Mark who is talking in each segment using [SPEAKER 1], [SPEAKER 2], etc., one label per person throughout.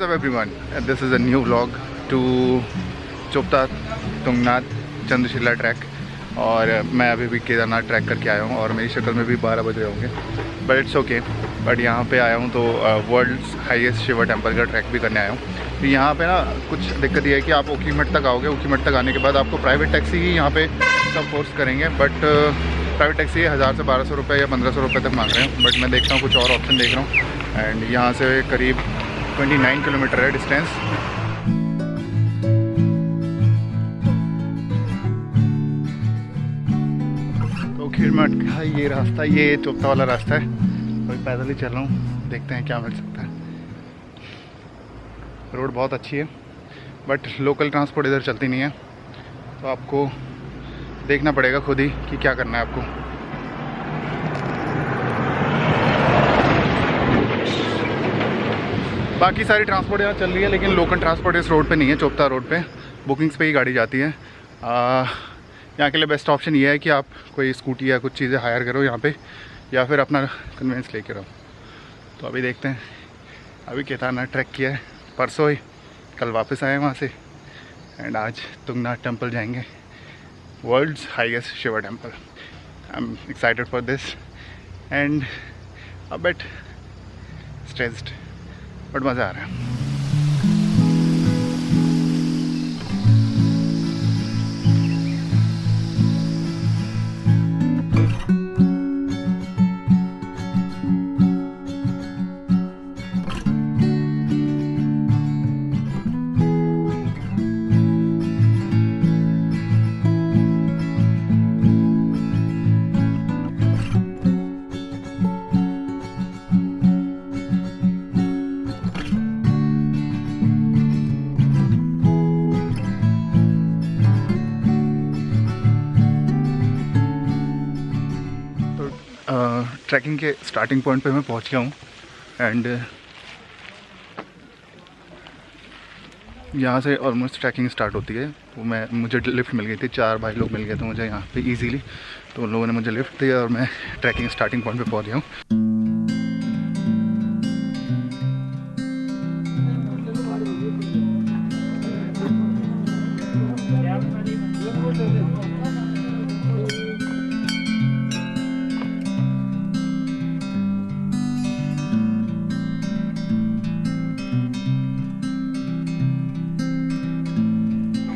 [SPEAKER 1] What's up everyone? This is a new vlog to Chopta Tungnath Chandrashila track. और मैं अभी भी केदारनाथ ट्रैक करके आया हूँ और मेरी शक्ल में भी 12 बज रहे होंगे, बट इट्स ओके। बट यहाँ पे आया हूँ तो वर्ल्ड्स हाईएस्ट शिवा टेम्पल का ट्रैक भी करने आया हूँ। तो यहाँ पे ना कुछ दिक्कत ये है कि आप ओखीमठ तक आओगे, ओखीमठ तक आने के बाद आपको प्राइवेट टैक्सी ही यहाँ पे सब फोर्स करेंगे, बट प्राइवेट टैक्सी 1000 से 1200 रुपये या 1500 रुपये तक मांग रहे हैं। बट मैं देखता हूँ कुछ और ऑप्शन देख रहा हूँ। एंड यहाँ से करीब 29 किलोमीटर है डिस्टेंस। तो ओखीमठ का ये रास्ता, ये चोपता वाला रास्ता है। अभी पैदल ही चल रहा हूँ, देखते हैं क्या मिल सकता है। रोड बहुत अच्छी है बट लोकल ट्रांसपोर्ट इधर चलती नहीं है, तो आपको देखना पड़ेगा खुद ही कि क्या करना है आपको। बाकी सारी ट्रांसपोर्ट यहाँ चल रही है, लेकिन लोकल ट्रांसपोर्ट इस रोड पे नहीं है। चोपता रोड पे बुकिंग्स पे ही गाड़ी जाती है। यहाँ के लिए बेस्ट ऑप्शन ये है कि आप कोई स्कूटी या कुछ चीज़ें हायर करो यहाँ पे, या फिर अपना कन्वेंस लेके रहो। तो अभी देखते हैं। अभी केदारनाथ ट्रैक किया है परसों ही, कल वापस आए वहाँ से। एंड आज तुंगनाथ टेम्पल जाएंगे, world's highest Shiva temple. I am excited for this and a bit stressed, but मज़ा आ रहा है। ट्रैकिंग के स्टार्टिंग पॉइंट पे मैं पहुंच गया हूँ। एंड यहाँ से ऑलमोस्ट ट्रैकिंग स्टार्ट होती है। तो मुझे लिफ्ट मिल गई थी, 4 भाई लोग मिल गए थे मुझे यहाँ पे इजीली। तो उन लोगों ने मुझे लिफ्ट दिया और मैं ट्रैकिंग स्टार्टिंग पॉइंट पे पहुँच गया हूँ।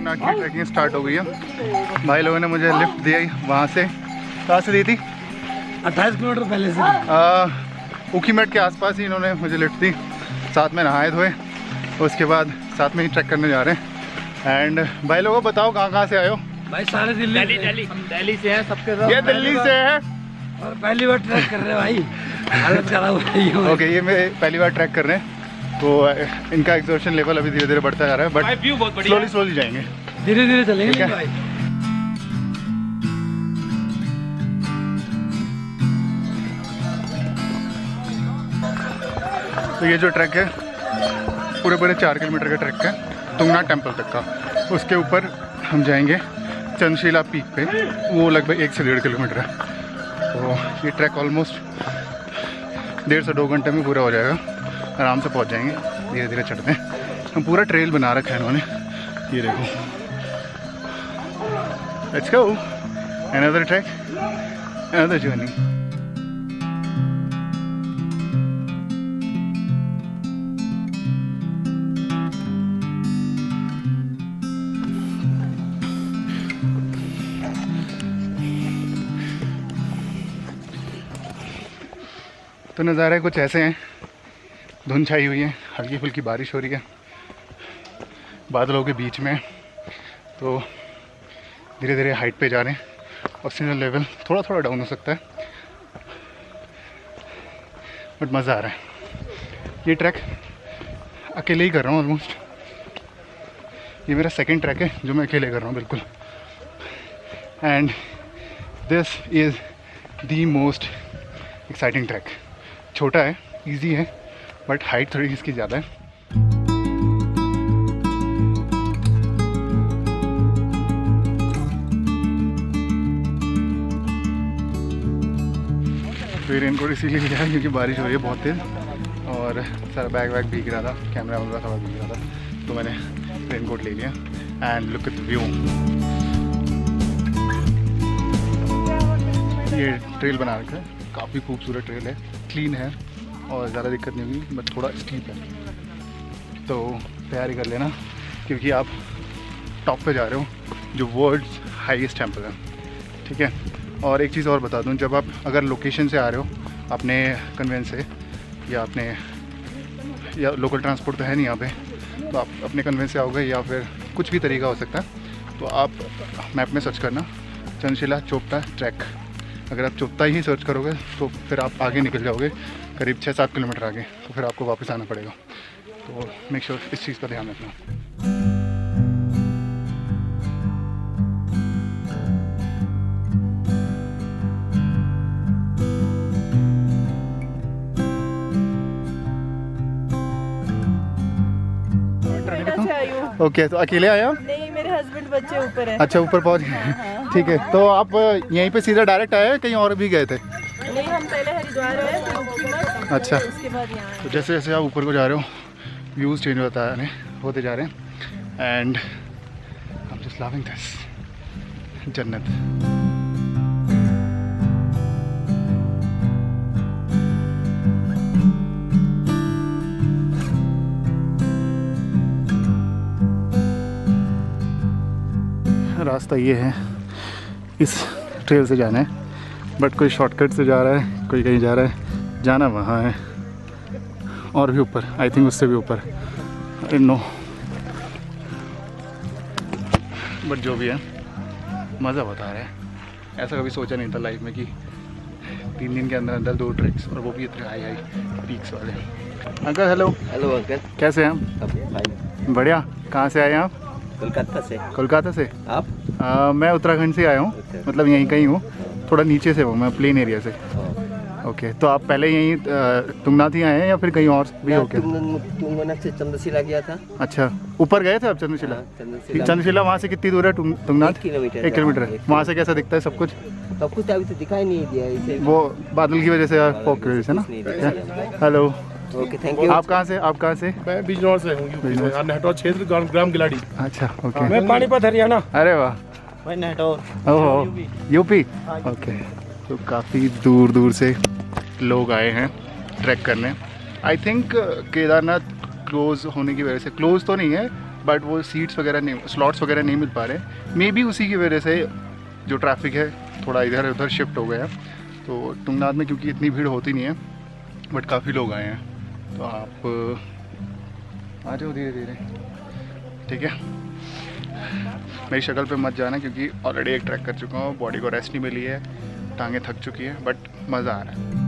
[SPEAKER 1] की ट्रैकिंग स्टार्ट हो गई है। भाई लोगों ने मुझे लिफ्ट दिया वहाँ से। कहाँ से दी थी?
[SPEAKER 2] 28 किलोमीटर पहले से
[SPEAKER 1] ओखीमठ के आसपास ही इन्होंने मुझे लिफ्ट दी। साथ में नहाए धोए, उसके बाद साथ में ही ट्रैक करने जा रहे हैं। एंड भाई लोगों बताओ कहाँ से आए हो?
[SPEAKER 2] भाई सारे दिल्ली से हैं सबके साथ।
[SPEAKER 1] ये दिल्ली से है
[SPEAKER 2] और पहली बार ट्रैक कर रहे हैं भाई, हालत खराब हो रही है।
[SPEAKER 1] ओके, ये मैं पहली बार ट्रैक कर रहे हैं, तो इनका एक्सर्शन लेवल अभी धीरे धीरे बढ़ता जा रहा है। बट स्लोली जाएंगे,
[SPEAKER 2] धीरे धीरे चलेंगे भाई।
[SPEAKER 1] तो ये जो ट्रैक है पूरे 4 किलोमीटर का ट्रैक है तुंगनाथ टेम्पल तक का। उसके ऊपर हम जाएंगे चंद्रशिला पीक पे, वो लगभग 1 से 1.5 किलोमीटर है। तो ये ट्रैक ऑलमोस्ट 1.5 से 2 घंटे में पूरा हो जाएगा। आराम से पहुंच जाएंगे, धीरे धीरे चढ़ते हैं। हम पूरा ट्रेल बना रखा है इन्होंने, ये देखो। Let's go, another track, another journey. तो नज़ारे कुछ ऐसे हैं, धुंध छाई हुई है, हल्की फुल्की बारिश हो रही है बादलों के बीच में। तो धीरे धीरे हाइट पे जा रहे हैं। ऑक्सीजन लेवल थोड़ा डाउन हो सकता है, बट मज़ा आ रहा है। ये ट्रैक अकेले ही कर रहा हूँ ऑलमोस्ट। ये मेरा सेकंड ट्रैक है जो मैं अकेले कर रहा हूँ बिल्कुल। And this is the most exciting track. छोटा है, इजी है, बट हाइट थोड़ी इसकी ज़्यादा है। तो रेनकोट इसीलिए लिया है क्योंकि बारिश हो रही है बहुत तेज़। और और सारा बैग वैग भीग रहा था, कैमरा वगैरह सारा भीग रहा था, तो मैंने रेनकोट ले लिया। And look at the view. ये ट्रेल बना रखा है, काफ़ी खूबसूरत ट्रेल है, क्लीन है और ज़्यादा दिक्कत नहीं होगी, बट थोड़ा स्टीप है, तो तैयारी कर लेना क्योंकि आप टॉप पे जा रहे हो, जो वर्ल्ड्स हाईएस्ट टेम्पल है, ठीक है। और एक चीज़ और बता दूं, जब आप अगर लोकेशन से आ रहे हो अपने कन्वेंस से या लोकल ट्रांसपोर्ट तो है नहीं यहाँ पे, तो आप अपने कन्वेंस से आओगे या फिर कुछ भी तरीका हो सकता है, तो आप मैप में सर्च करना चंद्रशिला चोपता ट्रैक। अगर आप चोपता ही सर्च करोगे तो फिर आप आगे निकल जाओगे करीब 6-7 किलोमीटर आगे, तो फिर आपको वापस आना पड़ेगा। तो मेक श्योर इस चीज़ का ध्यान रखना। ओके, तो अकेले आए आप?
[SPEAKER 3] नहीं, मेरे हस्बैंड बच्चे ऊपर है।
[SPEAKER 1] अच्छा, ऊपर पहुंच गए, ठीक है। तो आप यहीं पे सीधा डायरेक्ट आए, कहीं और भी गए थे?
[SPEAKER 3] नहीं, हम पहले हरिद्वार गए फिर ऊखीमठ,
[SPEAKER 1] अच्छा,
[SPEAKER 3] उसके बाद यहाँ।
[SPEAKER 1] तो जैसे जैसे आप ऊपर को जा रहे हो व्यूज़ चेंज होते जा रहे हैं and I am just loving this. जन्नत। रास्ता ये है, इस ट्रेल से जाना है, बट कोई शॉर्टकट से जा रहा है, कोई कहीं जा रहा है, जाना वहाँ है और भी ऊपर, आई थिंक उससे भी ऊपर, आई नो, बट जो भी है मज़ा बता रहा है। ऐसा कभी सोचा नहीं था लाइफ में कि 3 दिन के अंदर अंदर 2 ट्रैक्स, और वो भी इतने हाई पीक्स वाले। Uncle hello.
[SPEAKER 4] हेलो अंकल,
[SPEAKER 1] कैसे हैं आप? बढ़िया। कहाँ से आए हैं आप?
[SPEAKER 4] कोलकाता से।
[SPEAKER 1] कोलकाता से?
[SPEAKER 4] आप?
[SPEAKER 1] मैं उत्तराखंड से आया हूँ, मतलब यहीं कहीं हूँ, थोड़ा नीचे से हूँ मैं, प्लेन एरिया से। ओके, तो आप पहले यहीं तुंगनाथ ही आए हैं या फिर कहीं और भी हो गया?
[SPEAKER 4] तुंगनाथ से चंद्रशिला गया था।
[SPEAKER 1] अच्छा, ऊपर गए थे आप चंद्रशिला? चंद्रशिला वहाँ से कितनी दूर है तुंगनाथ?
[SPEAKER 4] 1 किलोमीटर।
[SPEAKER 1] 1 किलोमीटर। वहाँ से कैसा दिखता है सब कुछ?
[SPEAKER 4] सब कुछ अभी तो दिखाई नहीं दिया इसे,
[SPEAKER 1] वो बादल की वजह से, फॉग की वजह से ना। Hello,
[SPEAKER 4] okay, thank you.
[SPEAKER 1] आप कहाँ से?
[SPEAKER 5] मैं बिजनौर से हूँ, नहटौर क्षेत्र, ग्राम गिलाड़ी।
[SPEAKER 1] अच्छा, ओके।
[SPEAKER 2] मैं पानीपत हरियाणा।
[SPEAKER 1] अरे वाह,
[SPEAKER 4] मैं नहटौर।
[SPEAKER 1] ओहो, यूपी। ओके, तो काफ़ी दूर दूर से लोग आए हैं ट्रैक करने। आई थिंक केदारनाथ क्लोज़ होने की वजह से, क्लोज़ तो नहीं है बट वो सीट्स वगैरह नहीं, स्लॉट्स वगैरह नहीं मिल पा रहे, मे बी उसी की वजह से जो ट्रैफिक है थोड़ा इधर उधर शिफ्ट हो गया। तो तुंगनाथ में क्योंकि इतनी भीड़ होती नहीं है, बट काफ़ी लोग आए हैं, तो आप आ जाओ धीरे धीरे, ठीक है। मेरी शक्ल पे मत जाना क्योंकि ऑलरेडी एक ट्रैक कर चुका हूँ, बॉडी को रेस्ट नहीं मिली है, टांगें थक चुकी है, बट मज़ा आ रहा है।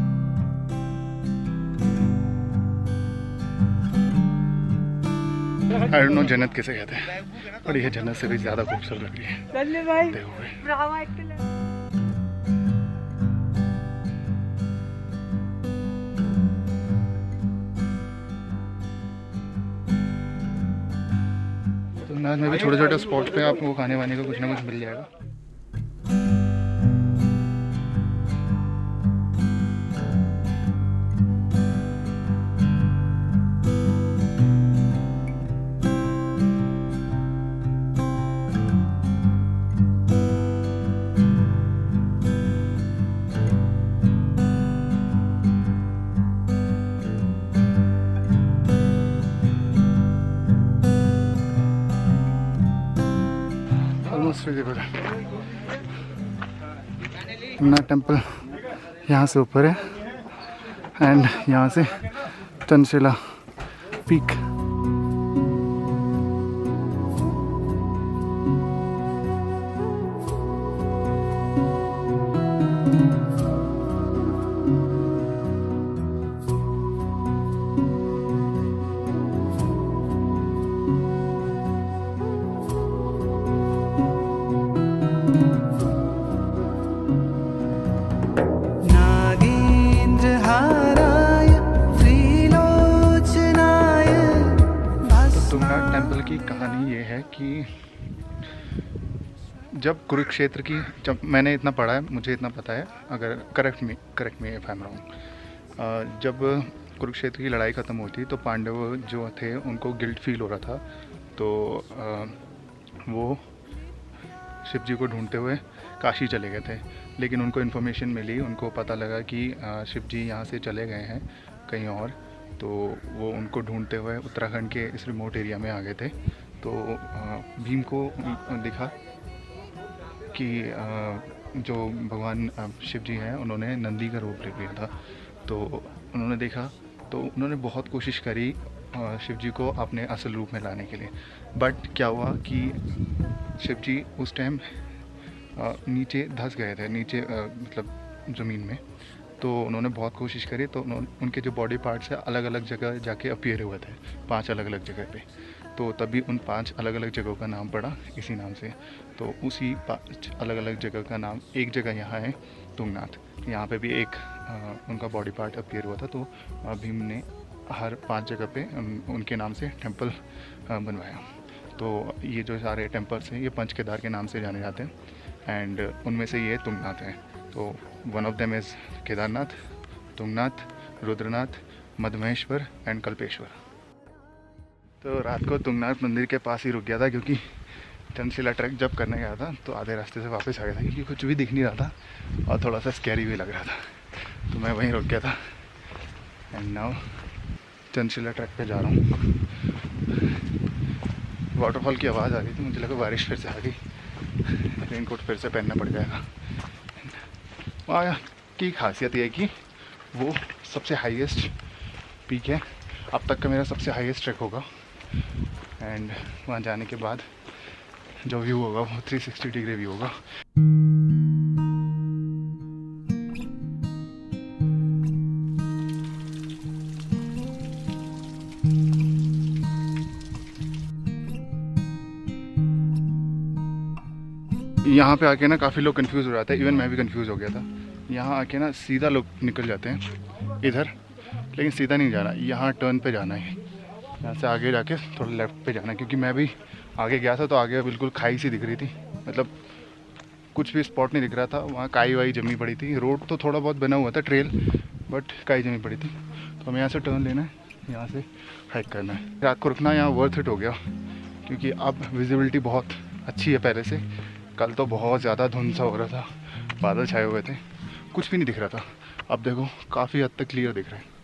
[SPEAKER 1] आई डोंट नो जन्नत किसे कहते हैं, और यह जन्नत से भी ज़्यादा खूबसूरत लग रही है। तुंगनाथ में भी छोटे छोटे स्पॉट्स पे आपको खाने वाने का कुछ ना कुछ मिल जाएगा। तुंगनाथ टेम्पल यहाँ से ऊपर है एंड यहाँ से चंद्रशिला पीक। तुंगनाथ टेम्पल की कहानी ये है कि जब कुरुक्षेत्र की, जब मैंने इतना पढ़ा है, मुझे इतना पता है, अगर correct me if I am wrong, जब कुरुक्षेत्र की लड़ाई ख़त्म होती तो पांडव जो थे उनको गिल्ट फील हो रहा था, तो वो शिव जी को ढूंढते हुए काशी चले गए थे। लेकिन उनको इन्फॉर्मेशन मिली, उनको पता लगा कि शिव जी यहाँ से चले गए हैं कहीं और, तो वो उनको ढूंढते हुए उत्तराखंड के इस रिमोट एरिया में आ गए थे। तो भीम को दिखा कि जो भगवान शिव जी हैं उन्होंने नंदी का रूप ले लिया था। तो उन्होंने देखा, तो उन्होंने बहुत कोशिश करी शिव जी को अपने असल रूप में लाने के लिए। बट क्या हुआ कि शिव जी उस टाइम नीचे धंस गए थे, नीचे मतलब ज़मीन में। तो उन्होंने बहुत कोशिश करी, तो उनके जो बॉडी पार्ट्स है अलग अलग जगह जाके अपीयर हुए थे, 5 अलग अलग जगह पे। तो तभी उन 5 अलग अलग जगहों का नाम पड़ा इसी नाम से। तो उसी 5 अलग अलग जगह का नाम, एक जगह यहाँ है तुंगनाथ, यहाँ पे भी एक उनका बॉडी पार्ट अपीयर हुआ था। तो भीम ने हर 5 जगह पे उनके नाम से टेम्पल बनवाया। तो ये जो सारे टेम्पल्स हैं ये पंच केदार के नाम से जाने जाते हैं, एंड उनमें से ये तुंगनाथ है। तो one of them is Kedarnath, Tungnath, Rudranath, Madhmaheshwar and Kalpeshwar. तो रात को तुंगनाथ मंदिर के पास ही रुक गया था, क्योंकि चंदशिला ट्रैक जब करने गया था तो आधे रास्ते से वापस आ गया था, क्योंकि कुछ भी दिख नहीं रहा था और थोड़ा सा स्कैरी भी लग रहा था। तो मैं वहीं रुक गया था। एंड नाउ चंदशिला ट्रैक पे जा रहा हूँ। वाटरफॉल की आवाज़ आ रही थी, मुझे लगा बारिश फिर से आ गई, रेनकोट फिर से पहनना पड़ जाएगा। वहाँ की खासियत ये है कि वो सबसे हाईएस्ट पीक है, अब तक का मेरा सबसे हाईएस्ट ट्रैक होगा। एंड वहाँ जाने के बाद जो व्यू होगा वो 360 डिग्री व्यू होगा। यहाँ पे आके ना काफ़ी लोग कंफ्यूज हो जाते हैं, इवन मैं भी कंफ्यूज हो गया था। यहाँ आके ना सीधा लोग निकल जाते हैं इधर, लेकिन सीधा नहीं जाना, यहाँ टर्न पे जाना है। यहाँ से आगे जाके थोड़ा लेफ़्ट पे जाना है, क्योंकि मैं भी आगे गया था तो आगे बिल्कुल खाई सी दिख रही थी, मतलब कुछ भी स्पॉट नहीं दिख रहा था। वहाँ काई वाई जमी पड़ी थी, रोड तो थोड़ा बहुत बना हुआ था ट्रेल, बट काई जमी पड़ी थी। तो हमें यहाँ से टर्न लेना है, यहाँ से हाइक करना है। रात को रुकना यहाँ वर्थ इट हो गया, क्योंकि अब विजिबिलिटी बहुत अच्छी है पहले से। कल तो बहुत ज़्यादा धुंध सा हो रहा था, बादल छाए हुए थे, कुछ भी नहीं दिख रहा था। अब देखो काफ़ी हद तक क्लियर दिख रहा है।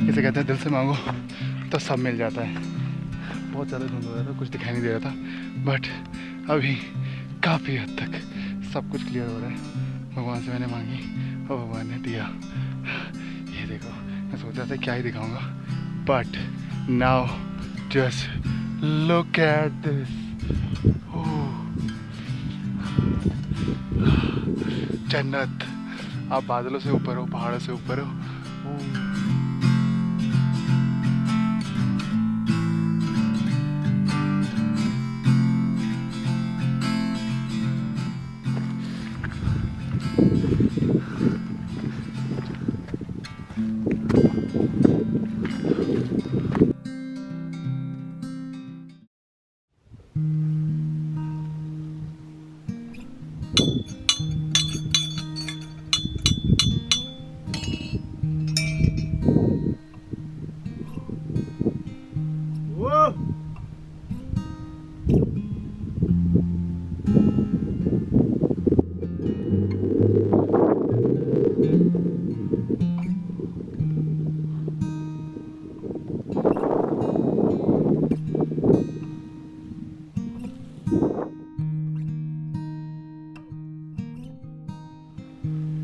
[SPEAKER 1] इसे कहते हैं दिल से मांगो तो सब मिल जाता है। बहुत ज़्यादा धुंध हो रहा था, कुछ दिखाई नहीं दे रहा था, बट अभी काफ़ी हद तक सब कुछ क्लियर हो रहा है। भगवान से मैंने मांगी और भगवान ने दिया। ये देखो, मैं सोच रहा था क्या ही दिखाऊंगा, but now just look at this. जन्नत। आप बादलों से ऊपर हो, पहाड़ों से ऊपर हो।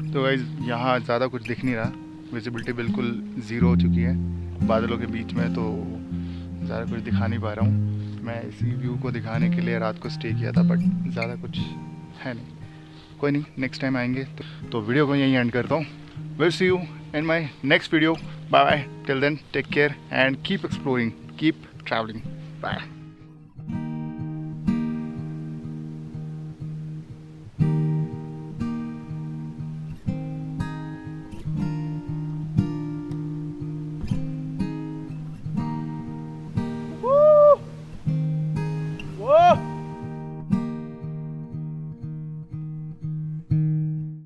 [SPEAKER 1] तो गाइस यहाँ ज़्यादा कुछ दिख नहीं रहा, विजिबिलिटी बिल्कुल ज़ीरो हो चुकी है बादलों के बीच में, तो ज़्यादा कुछ दिखा नहीं पा रहा हूँ। मैं इसी व्यू को दिखाने के लिए रात को स्टे किया था, बट ज़्यादा कुछ है नहीं। कोई नहीं, नेक्स्ट टाइम आएंगे। तो वीडियो को यहीं एंड करता हूँ। Will see you in my next video. Bye bye, till then take care and keep exploring, keep travelling. Bye.